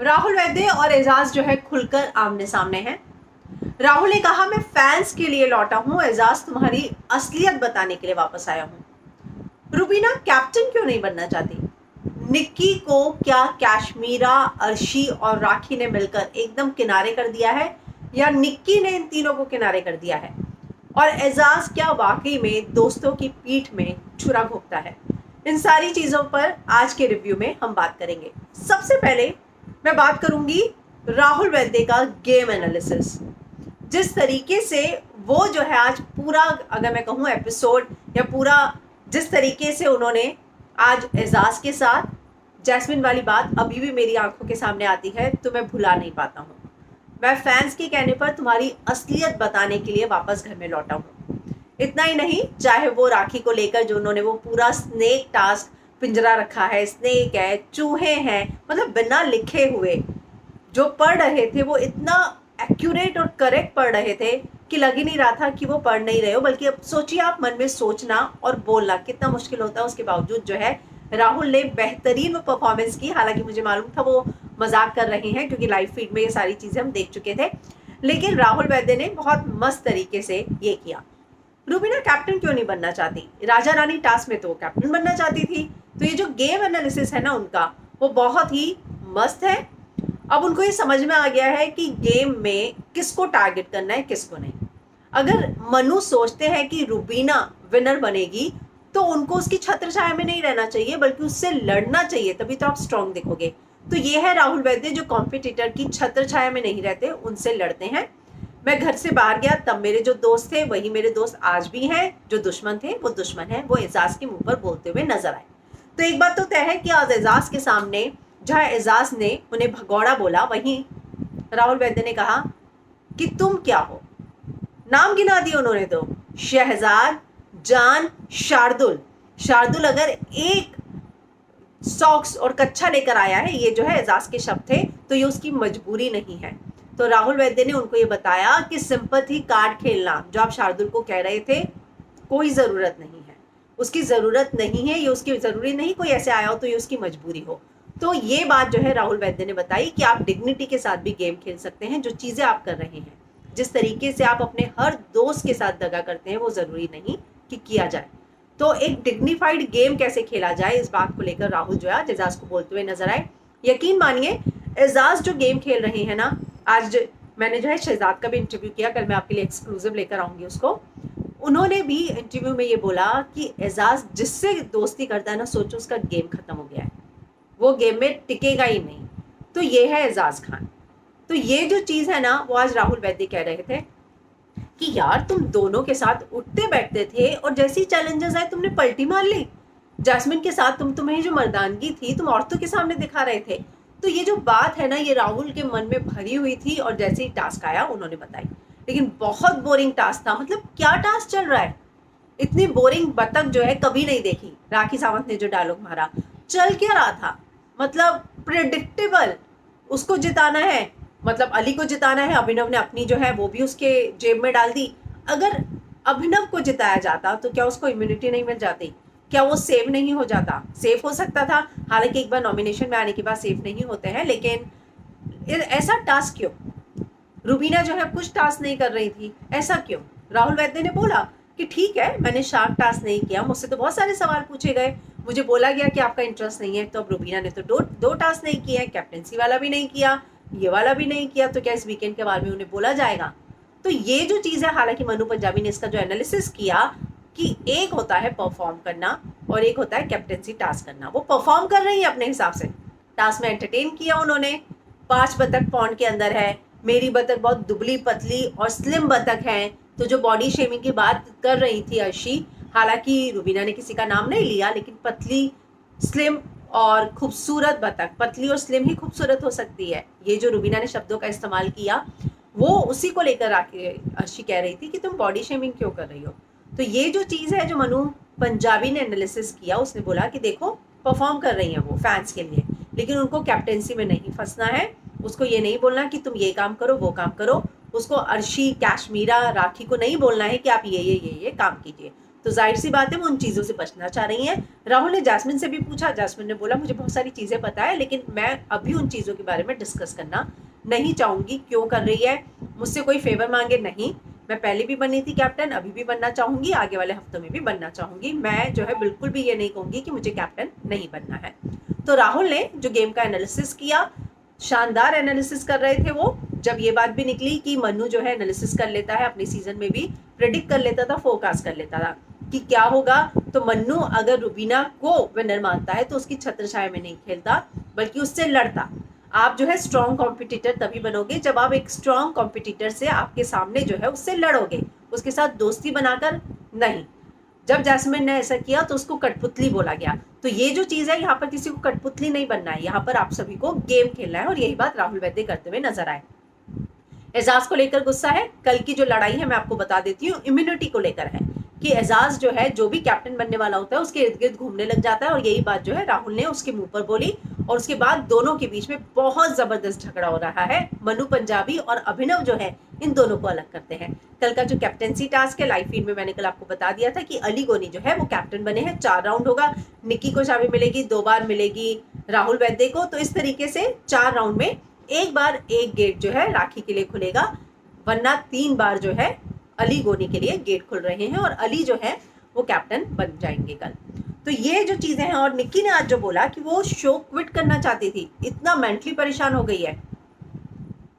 राहुल वैद्य और एजाज जो है खुलकर आमने सामने हैं। राहुल ने कहा, मैं फैंस के लिए लौटा हूं, एजाज तुम्हारी असलियत बताने के लिए वापस आया हूं। रुबीना कैप्टन क्यों नहीं बनना चाहती? निक्की को क्या कैश्मीरा, अर्शी और राखी ने मिलकर एकदम किनारे कर दिया है, या निक्की ने इन तीनों को किनारे कर दिया है? और एजाज क्या वाकई में दोस्तों की पीठ में छुरा घोंपता है? इन सारी चीजों पर आज के रिव्यू में हम बात करेंगे। सबसे पहले मैं बात करूंगी राहुल वैद्य का गेम एनालिसिस। जिस तरीके से वो जो है आज पूरा, अगर मैं कहूँ एपिसोड या पूरा, जिस तरीके से उन्होंने आज एजाज के साथ, जैस्मिन वाली बात अभी भी मेरी आंखों के सामने आती है तो मैं भुला नहीं पाता हूँ। मैं फैंस के कहने पर तुम्हारी असलियत बताने के लिए वापस घर में लौटा हूँ। इतना ही नहीं, चाहे वो राखी को लेकर जो उन्होंने वो पूरा स्नेक टास्क, पिंजरा रखा है, स्नेक है, चूहे हैं, मतलब बिना लिखे हुए जो पढ़ रहे थे वो इतना एक्यूरेट और करेक्ट पढ़ रहे थे कि लग ही नहीं रहा था कि वो पढ़ नहीं रहे हो। बल्कि अब सोचिए आप, मन में सोचना और बोलना कितना मुश्किल होता है। उसके बावजूद जो है राहुल ने बेहतरीन परफॉर्मेंस की। हालांकि मुझे मालूम था वो मजाक कर रहे हैं क्योंकि लाइव फीड में ये सारी चीजें हम देख चुके थे, लेकिन राहुल वैद्य ने बहुत मस्त तरीके से ये किया। रुबीना कैप्टन क्यों नहीं बनना चाहती? राजा रानी टास्क में तो वो कैप्टन बनना चाहती थी। तो ये जो गेम एनालिसिस है ना उनका, वो बहुत ही मस्त है। अब उनको ये समझ में आ गया है कि गेम में किसको टारगेट करना है, किसको नहीं। अगर मनु सोचते हैं कि रुबीना विनर बनेगी तो उनको उसकी छत्र छाया में नहीं रहना चाहिए, बल्कि उससे लड़ना चाहिए, तभी तो आप स्ट्रांग दिखोगे। तो ये है राहुल वैद्य जो कॉम्पिटिटर की छत्र छाया में नहीं रहते, उनसे लड़ते हैं। मैं घर से बाहर गया तब मेरे जो दोस्त थे वही मेरे दोस्त आज भी हैं, जो दुश्मन थे वो दुश्मन हैं, वो एजाज के मुंह पर बोलते हुए नजर आए। तो एक बात तो तय है कि आज एजाज के सामने जहां एजाज ने उन्हें भगौड़ा बोला, वहीं राहुल वैद्य ने कहा कि तुम क्या हो। नाम गिना दिए उन्होंने तो, शहजाद, जान, शार्दुल। शार्दुल अगर एक सॉक्स और कच्छा लेकर आया है, ये जो है एजाज के शब्द थे, तो ये उसकी मजबूरी नहीं है। तो राहुल वैद्य ने उनको ये बताया कि सिंपैथी कार्ड खेलना जो आप शार्दुल को कह रहे थे, कोई जरूरत नहीं है, उसकी जरूरत नहीं है, ये उसकी जरूरी नहीं कोई ऐसे आया हो तो ये उसकी मजबूरी हो। तो ये बात जो है राहुल वैद्य ने बताई कि आप डिग्निटी के साथ भी गेम खेल सकते हैं। जो चीजें आप कर रहे हैं, जिस तरीके से आप अपने हर दोस्त के साथ दगा करते हैं, वो जरूरी नहीं कि किया जाए। तो एक डिग्निफाइड गेम कैसे खेला जाए, इस बात को लेकर राहुल जो है एजाज को बोलते हुए नजर आए। यकीन मानिए एजाज जो गेम खेल रहे हैं ना, आज मैंने जो है शहजाद का भी इंटरव्यू किया, कल मैं आपके लिए एक्सक्लूसिव लेकर आऊंगी उसको। उन्होंने भी इंटरव्यू में ये बोला कि एजाज जिससे दोस्ती करता है ना, सोचो उसका गेम खत्म हो गया है, वो गेम में टिकेगा ही नहीं। तो ये है एजाज खान। तो ये जो चीज है ना, वो आज राहुल वैद्य कह रहे थे कि यार तुम दोनों के साथ उठते बैठते थे और जैसी चैलेंजेस आए तुमने पलटी मार ली। जैस्मिन के साथ तुम्हें जो मर्दानगी थी तुम औरतों के सामने दिखा रहे थे। तो ये जो बात है ना, ये राहुल के मन में भरी हुई थी और जैसे ही टास्क आया उन्होंने बताई। लेकिन बहुत बोरिंग टास्क था। मतलब क्या टास्क चल रहा है, इतनी बोरिंग बतख जो है कभी नहीं देखी। राखी सावंत ने जो डायलॉग मारा, चल क्या रहा था, मतलब प्रेडिक्टेबल। उसको जिताना है, मतलब अली को जिताना है, अभिनव ने अपनी जो है वो भी उसके जेब में डाल दी। अगर अभिनव को जिताया जाता तो क्या उसको इम्यूनिटी नहीं मिल जाती? क्या वो सेव नहीं हो जाता? सेफ हो सकता था, हालांकि एक बार नॉमिनेशन में आने के बाद सेफ नहीं होते हैं, लेकिन ऐसा टास्क क्यों? रुबीना जो है कुछ टास्क नहीं कर रही थी, ऐसा क्यों? राहुल वैद्य ने बोला कि ठीक है, मैंने शार्क टास्क नहीं किया, मुझसे तो बहुत सारे सवाल पूछे गए, मुझे बोला गया कि आपका इंटरेस्ट नहीं है। तो अब रुबीना ने तो दो टास्क नहीं किए, कैप्टेंसी वाला भी नहीं किया, ये वाला भी नहीं किया, तो क्या इस वीकेंड के बारे में उन्हें बोला जाएगा? तो ये जो चीज है, हालांकि मनु पंजाबी ने इसका जो एनालिसिस किया कि एक होता है परफॉर्म करना और एक होता है कैप्टेंसी टास्क करना। वो परफॉर्म कर रही है अपने हिसाब से, टास्क में एंटरटेन किया उन्होंने। 5 बतख पॉन्ड के अंदर है, मेरी बतख बहुत दुबली पतली और स्लिम बतख है। तो जो बॉडी शेमिंग की बात कर रही थी अर्शी, हालांकि रुबीना ने किसी का नाम नहीं लिया, लेकिन पतली, स्लिम और खूबसूरत बतख, पतली और स्लिम ही खूबसूरत हो सकती है, ये जो रुबीना ने शब्दों का इस्तेमाल किया, वो उसी को लेकर आके अर्शी कह रही थी कि तुम बॉडी शेमिंग क्यों कर रही हो। तो ये जो चीज़ है जो मनु पंजाबी ने एनालिसिस किया, उसने बोला कि देखो परफॉर्म कर रही हैं वो फैंस के लिए, लेकिन उनको कैप्टेंसी में नहीं फंसना है। उसको ये नहीं बोलना कि तुम ये काम करो वो काम करो। उसको अर्शी, कैश्मीरा, राखी को नहीं बोलना है कि आप ये काम कीजिए। तो जाहिर सी बात है वो उन चीज़ों से बचना चाह रही हैं। राहुल ने जैस्मिन से भी पूछा, जैस्मिन ने बोला मुझे बहुत सारी चीज़ें पता है, लेकिन मैं अभी उन चीज़ों के बारे में डिस्कस करना नहीं चाहूँगी। क्यों कर रही है, मुझसे कोई फेवर मांगे नहीं, मैं पहले भी बनी थी कैप्टन, अभी भी बनना चाहूँगी, आगे वाले हफ्तों में भी बनना चाहूँगी। मैं जो है बिल्कुल भी ये नहीं कहूँगी कि मुझे कैप्टन नहीं बनना है। तो राहुल ने जो गेम का एनालिसिस किया, शानदार एनालिसिस कर रहे थे वो। जब ये बात भी निकली कि मन्नू जो है एनालिसिस कर लेता है, अपनी सीजन में भी प्रेडिक्ट कर लेता था, फोरकास्ट कर लेता था कि क्या होगा, तो मन्नू अगर रुबीना को विनर मानता है तो उसकी छत्रछाया में नहीं खेलता, बल्कि उससे लड़ता। आप जो है स्ट्रॉन्ग कॉम्पिटिटर तभी बनोगे जब आप एक स्ट्रॉन्ग कॉम्पिटिटर से आपके सामने जो है उससे लड़ोगे, उसके साथ दोस्ती बनाकर नहीं। जब जैस्मिन ने ऐसा किया तो उसको कठपुतली बोला गया। तो ये जो चीज़ है, यहाँ पर किसी को कठपुतली नहीं बनना है, यहाँ पर आप सभी को गेम खेलना है, और यही बात राहुल वैद्य करते हुए नजर आए। एजाज को लेकर गुस्सा है। कल की जो लड़ाई है मैं आपको बता देती हूँ, इम्यूनिटी को लेकर है कि एजाज जो है जो भी कैप्टन बनने वाला होता है उसके इर्द गिर्द घूमने लग जाता है, और यही बात जो है राहुल ने उसके मुंह पर बोली, और उसके बाद दोनों के बीच में बहुत जबरदस्त झगड़ा हो रहा है। मनु पंजाबी और अभिनव जो है इन दोनों को अलग करते हैं। कल का जो कैप्टनसी टास्क है, लाइव फीड में मैंने कल आपको बता दिया था कि अली गोनी जो है वो कैप्टन बने हैं। 4 राउंड होगा, निक्की को चाबी मिलेगी, 2 बार मिलेगी राहुल वैद्य को। तो इस तरीके से 4 राउंड में एक बार एक गेट जो है राखी के लिए खुलेगा, वरना 3 बार जो है अली गोनी के लिए गेट खुल रहे हैं, और अली जो है वो कैप्टन बन जाएंगे कल। तो ये जो चीजें हैं, और निक्की ने आज जो बोला कि वो शो क्विट करना चाहती थी, इतना मेंटली परेशान हो गई है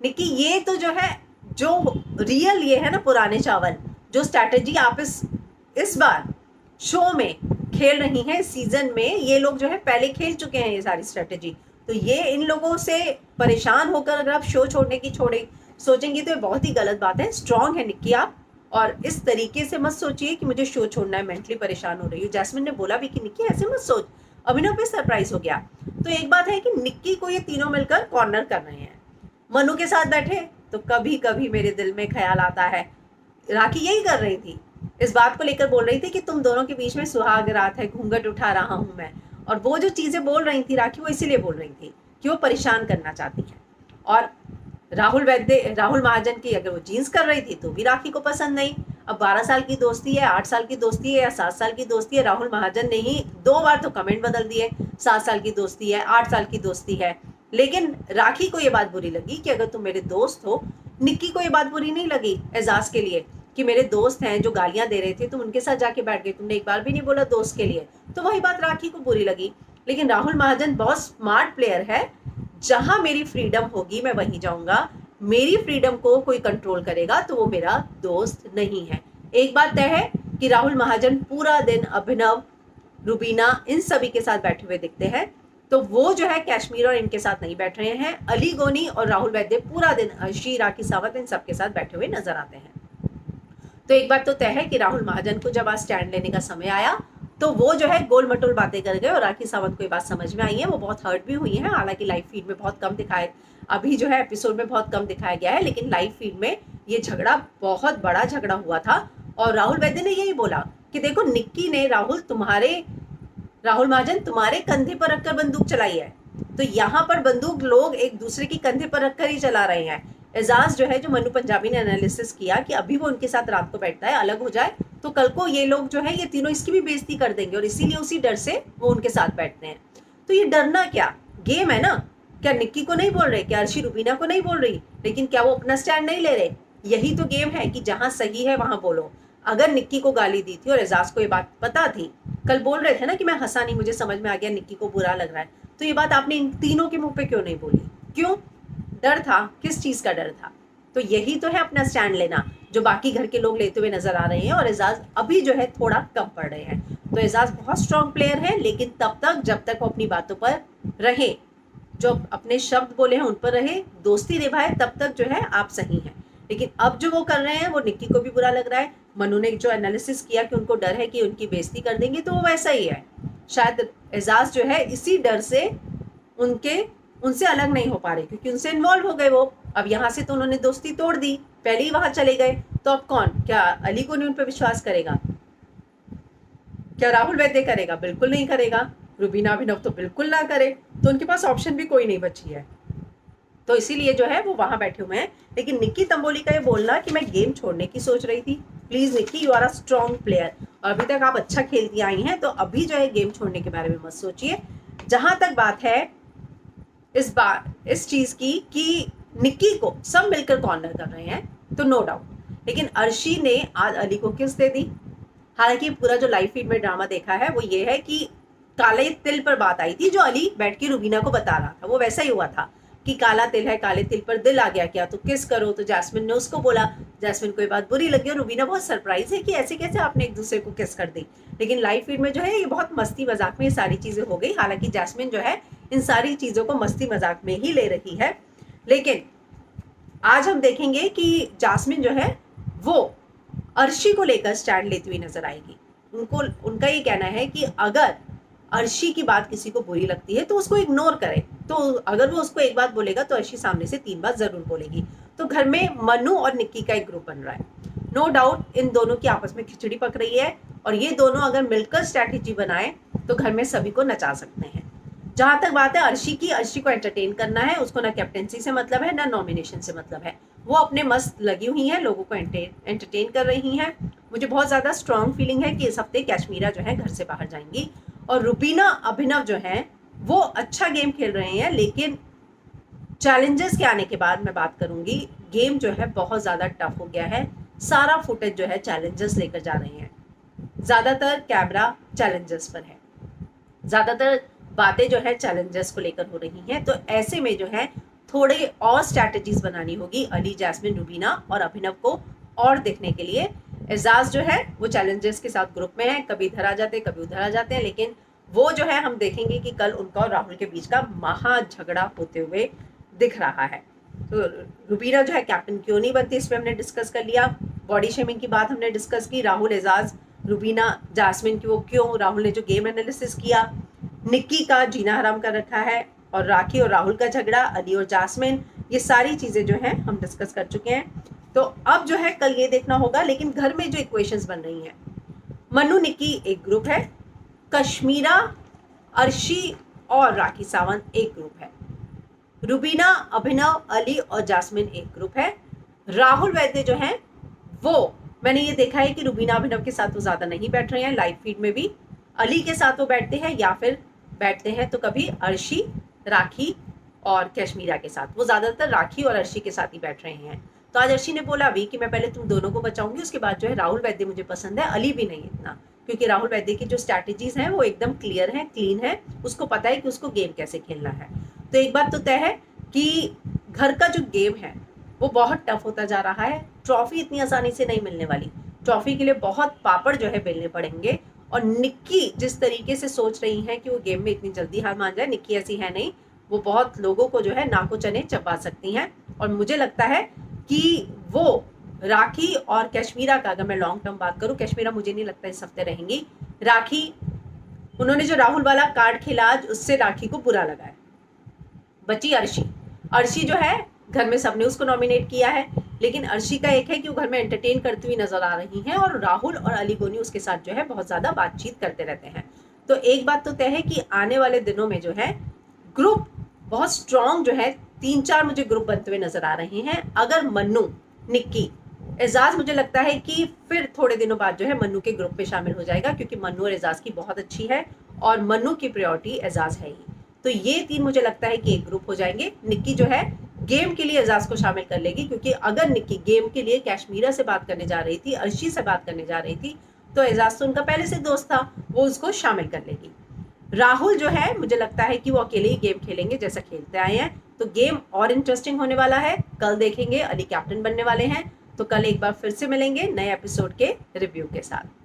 निक्की। ये तो जो है जो रियल ये है ना पुराने चावल, जो स्ट्रैटेजी आप इस बार शो में खेल रही हैं, सीजन में ये लोग जो है पहले खेल चुके हैं ये सारी स्ट्रैटेजी। तो ये इन लोगों से परेशान होकर अगर आप शो छोड़ने की सोचेंगी तो ये बहुत ही गलत बात है। स्ट्रांग है निक्की आप, और इस तरीके से मत सोचिए कि मुझे शो छोड़ना है, मेंटली परेशान हो रही हूँ। जैस्मिन ने बोला भी कि निक्की ऐसे मत सोच, अभिनव पे सरप्राइज हो गया। तो एक बात है कि निक्की को ये तीनों मिलकर कॉर्नर कर रहे हैं। मनु के साथ बैठे तो कभी कभी मेरे दिल में ख्याल आता है, राखी यही कर रही थी, इस बात को लेकर बोल रही थी कि तुम दोनों के बीच में सुहाग रात है, घूंघट उठा रहा हूं मैं। और वो जो चीजें बोल रही थी राखी, वो इसीलिए बोल रही थी कि वो परेशान करना चाहती है। और राहुल महाजन की अगर वो जीन्स कर रही थी तो भी राखी को पसंद नहीं। अब 12 साल की दोस्ती है, 8 साल की दोस्ती है या 7 साल की दोस्ती है, राहुल महाजन ने ही 2 बार तो कमेंट बदल दिए, 7 साल की दोस्ती है, 8 साल की दोस्ती है। लेकिन राखी को ये बात बुरी लगी कि अगर तुम मेरे दोस्त हो। निक्की को ये बात बुरी नहीं लगी एजाज के लिए कि मेरे दोस्त हैं जो गालियां दे रहे थे, तुम उनके साथ जाके बैठ गए, तुमने एक बार भी नहीं बोला दोस्त के लिए। तो वही बात राखी को बुरी लगी। लेकिन राहुल महाजन बहुत स्मार्ट प्लेयर है, जहां मेरी फ्रीडम होगी मैं वहीं जाऊंगा, मेरी फ्रीडम को कोई कंट्रोल करेगा तो वो मेरा दोस्त नहीं है। एक बात तय है कि राहुल महाजन पूरा दिन अभिनव, रुबीना इन सभी के साथ बैठे हुए दिखते हैं, तो वो जो है कश्मीर और इनके साथ नहीं बैठ रहे हैं। अली गोनी और राहुल वैद्य पूरा दिन अर्शी, राखी सावंत इन सबके साथ बैठे हुए नजर आते हैं। तो एक बात तो तय है कि राहुल महाजन को जब आज स्टैंड लेने का समय आया तो वो जो है गोल मटोल बातें कर गए, और राखी सावंत को ये बात समझ में आई है, वो बहुत हर्ट भी हुई है। हालांकि लाइव फीड में बहुत कम दिखाए, अभी जो है एपिसोड में बहुत कम दिखाया गया है, लेकिन लाइव फीड में ये झगड़ा बहुत बड़ा झगड़ा हुआ था। और राहुल वैद्य ने यही बोला कि देखो निक्की ने राहुल महाजन तुम्हारे कंधे पर रखकर बंदूक चलाई है, तो यहाँ पर बंदूक लोग एक दूसरे की कंधे पर रखकर ही चला रहे हैं। एजाज जो है, जो मनु पंजाबी ने एनालिसिस किया कि अभी वो उनके साथ रात को बैठता है, अलग हो जाए तो कल को ये लोग जो है ये तीनों इसकी भी बेइज्जती कर देंगे, और इसीलिए उसी डर से वो उनके साथ बैठते हैं। तो ये डरना क्या, गेम है ना। क्या निक्की को नहीं बोल रहे, क्या अर्शी रुबीना को नहीं बोल रही, लेकिन क्या वो अपना स्टैंड नहीं ले रहे? यही तो गेम है कि जहां सही है वहां बोलो। अगर निक्की को गाली दी थी और एजाज को ये बात पता थी, कल बोल रहे थे ना कि मैं हंसा नहीं, मुझे समझ में आ गया निक्की को बुरा लग रहा है, तो ये बात आपने इन तीनों के मुंह पे क्यों नहीं बोली? क्यों? डर था, किस चीज का डर था? तो यही तो है अपना स्टैंड लेना, जो बाकी घर के लोग लेते हुए नजर आ रहे हैं, और एजाज अभी जो है थोड़ा कम पड़ रहे हैं। तो एजाज बहुत स्ट्रांग प्लेयर है, लेकिन तब तक जब तक वो अपनी बातों पर रहे, जो अपने शब्द बोले हैं उन पर रहे, दोस्ती निभाए, तब तक जो है आप सही हैं। लेकिन अब जो वो कर रहे हैं वो निक्की को भी बुरा लग रहा है। मनु ने जो एनालिसिस किया कि उनको डर है कि उनकी बेइज्जती कर देंगे, तो वो वैसा ही है। शायद एजाज जो है इसी डर से उनसे अलग नहीं हो पा रहे, क्योंकि उनसे इन्वॉल्व हो गए वो। अब यहाँ से तो उन्होंने दोस्ती तोड़ दी, पहले ही वहां चले गए, तो अब कौन, क्या अली को नहीं उन पर विश्वास करेगा? क्या राहुल वैद्य करेगा? बिल्कुल नहीं करेगा। रुबीना अभिनव तो बिल्कुल ना करे, तो उनके पास ऑप्शन भी कोई नहीं बची है। तो इसीलिए जो है वो वहां बैठे हुए हैं। लेकिन निक्की तंबोली का ये बोलना कि मैं गेम छोड़ने की सोच रही थी, please Nikki, you are a strong player, अभी तक आप अच्छा खेलती आई हैं, तो अभी जो है गेम छोड़ने के बारे में मत सोचिए। जहां तक बात है इस चीज की कि निक्की को सब मिलकर कॉर्नर कर रहे हैं, तो नो डाउट, लेकिन अर्शी ने आज अली को किस दे दी। हालांकि पूरा जो लाइव फीड में ड्रामा देखा है वो ये है कि काले तिल पर बात आई थी, जो अली बैठ के रुबीना को बता रहा था, वो वैसा ही हुआ था कि काला तिल है, काले तिल पर दिल आ गया क्या, तो किस करो। तो जैस्मिन ने उसको बोला, जैस्मिन को ये बात बुरी लगी और रुबीना बहुत सरप्राइज है कि ऐसे कैसे आपने एक दूसरे को किस कर दी। लेकिन लाइव फीड में जो है ये बहुत मस्ती मजाक में ये सारी चीजें हो गई। हालांकि जैस्मिन जो है इन सारी चीजों को मस्ती मजाक में ही ले रही है, लेकिन आज हम देखेंगे कि जास्मिन जो है वो अर्शी को लेकर स्टैंड लेती हुई नजर आएगी। उनका ये कहना है कि अगर अर्शी की बात किसी को बुरी लगती है तो उसको इग्नोर करे, तो अगर वो उसको एक बात बोलेगा तो अर्शी सामने से 3 बात जरूर बोलेगी। तो घर में मनु और निक्की का एक ग्रुप बन रहा है। नो डाउट इन दोनों की आपस में खिचड़ी पक रही है, और ये दोनों अगर मिलकर स्ट्रैटेजी बनाए तो घर में सभी को नचा सकते हैं। जहां तक बात है अर्शी की, अर्शी को एंटरटेन करना है, उसको ना कैप्टेंसी से मतलब है ना नॉमिनेशन से मतलब है। वो अपने मस्त लगी हुई हैं, लोगों को एंटरटेन कर रही हैं। मुझे बहुत ज्यादा स्ट्रॉन्ग फीलिंग है कि इस हफ्ते कैश्मीरा जो है घर से बाहर जाएंगी, और रुबीना अभिनव जो है वो अच्छा गेम खेल रहे हैं, लेकिन चैलेंजेस के आने के बाद मैं बात करूंगी, गेम जो है बहुत ज्यादा टफ हो गया है। सारा फुटेज जो है चैलेंजेस लेकर जा रहे हैं, ज्यादातर कैमरा चैलेंजेस पर है, ज्यादातर बातें जो है चैलेंजेस को लेकर हो रही हैं। तो ऐसे में जो है थोड़े और स्ट्रैटेजीज बनानी होगी अली, जैस्मिन, रुबीना और अभिनव को और देखने के लिए। एजाज जो है वो चैलेंजेस के साथ ग्रुप में है, कभी इधर आ जाते हैं कभी उधर आ जाते हैं, लेकिन वो जो है हम देखेंगे कि कल उनका और राहुल के बीच का महा झगड़ा होते हुए दिख रहा है। तो रुबीना जो है कैप्टन क्यों नहीं बनती, इस पर हमने डिस्कस कर लिया। बॉडी शेमिंग की बात हमने डिस्कस की, राहुल, एजाज, रुबीना, जास्मिन की वो क्यों, राहुल ने जो गेम एनालिसिस किया, निक्की का जीना हराम कर रखा है, और राखी और राहुल का झगड़ा, अली और जास्मिन, ये सारी चीजें जो हैं हम डिस्कस कर चुके हैं। तो अब जो है कल ये देखना होगा, लेकिन घर में जो इक्वेशंस बन रही हैं, मनु निक्की एक ग्रुप है, कश्मीरा, अर्शी और राखी सावंत एक ग्रुप है, रुबीना, अभिनव, अली और जास्मिन एक ग्रुप है, राहुल वैद्य जो है वो मैंने ये देखा है कि रुबीना अभिनव के साथ वो ज्यादा नहीं बैठ रहे हैं, लाइव फीड में भी अली के साथ वो बैठते हैं, या फिर बैठते हैं तो कभी अर्शी, राखी और कश्मीरा के साथ। वो ज्यादातर राखी और अर्शी के साथ ही बैठ रहे हैं। तो आज अर्शी ने बोला अभी कि मैं पहले तुम दोनों को बचाऊंगी, उसके बाद जो है राहुल वैद्य मुझे पसंद है, अली भी नहीं इतना, क्योंकि राहुल वैद्य की जो स्ट्रैटेजीज हैं वो एकदम क्लियर है, क्लीन है, उसको पता है कि उसको गेम कैसे खेलना है। तो एक बात तो तय है कि घर का जो गेम है वो बहुत टफ होता जा रहा है। ट्रॉफी इतनी आसानी से नहीं मिलने वाली, ट्रॉफी के लिए बहुत पापड़ जो है बेलने पड़ेंगे। और निक्की जिस तरीके से सोच रही है कि वो गेम में इतनी जल्दी हार मान जाए, निक्की ऐसी है नहीं, वो बहुत लोगों को जो है नाको चने चबा सकती हैं। और मुझे लगता है कि वो राखी और कश्मीरा का, अगर मैं लॉन्ग टर्म बात करूं, कश्मीरा मुझे नहीं लगता इस हफ्ते रहेंगी। राखी, उन्होंने जो राहुल वाला कार्ड खेला आज, उससे राखी को बुरा लगा है। बची अर्शी, अर्शी जो है घर में सबने उसको नॉमिनेट किया है, लेकिन अर्शी का एक है कि वो घर में एंटरटेन करती हुई नजर आ रही हैं, और राहुल और अली गोनी उसके साथ जो है बहुत ज्यादा बातचीत करते रहते हैं। तो एक बात तो तय है कि आने वाले दिनों में जो है ग्रुप बहुत स्ट्रॉन्ग जो है 3-4 मुझे ग्रुप बनते हुए नजर आ रहे हैं। अगर मन्नू, निक्की, एजाज, मुझे लगता है कि फिर थोड़े दिनों बाद जो है मन्नू के ग्रुप में शामिल हो जाएगा, क्योंकि मन्नू और एजाज की बहुत अच्छी है, और मन्नू की प्रायोरिटी एजाज है ही। तो ये 3 मुझे लगता है कि एक ग्रुप हो जाएंगे। निक्की जो है गेम के लिए एजाज को शामिल कर लेगी, क्योंकि अगर निक्की गेम के लिए कश्मीरा से बात करने जा रही थी, अर्शी से बात करने जा रही थी, तो एजाज तो उनका पहले से दोस्त था, वो उसको शामिल कर लेगी। राहुल जो है मुझे लगता है कि वो अकेले ही गेम खेलेंगे जैसा खेलते आए हैं, तो गेम और इंटरेस्टिंग होने वाला है। कल देखेंगे अली कैप्टन बनने वाले हैं, तो कल एक बार फिर से मिलेंगे नए एपिसोड के रिव्यू के साथ।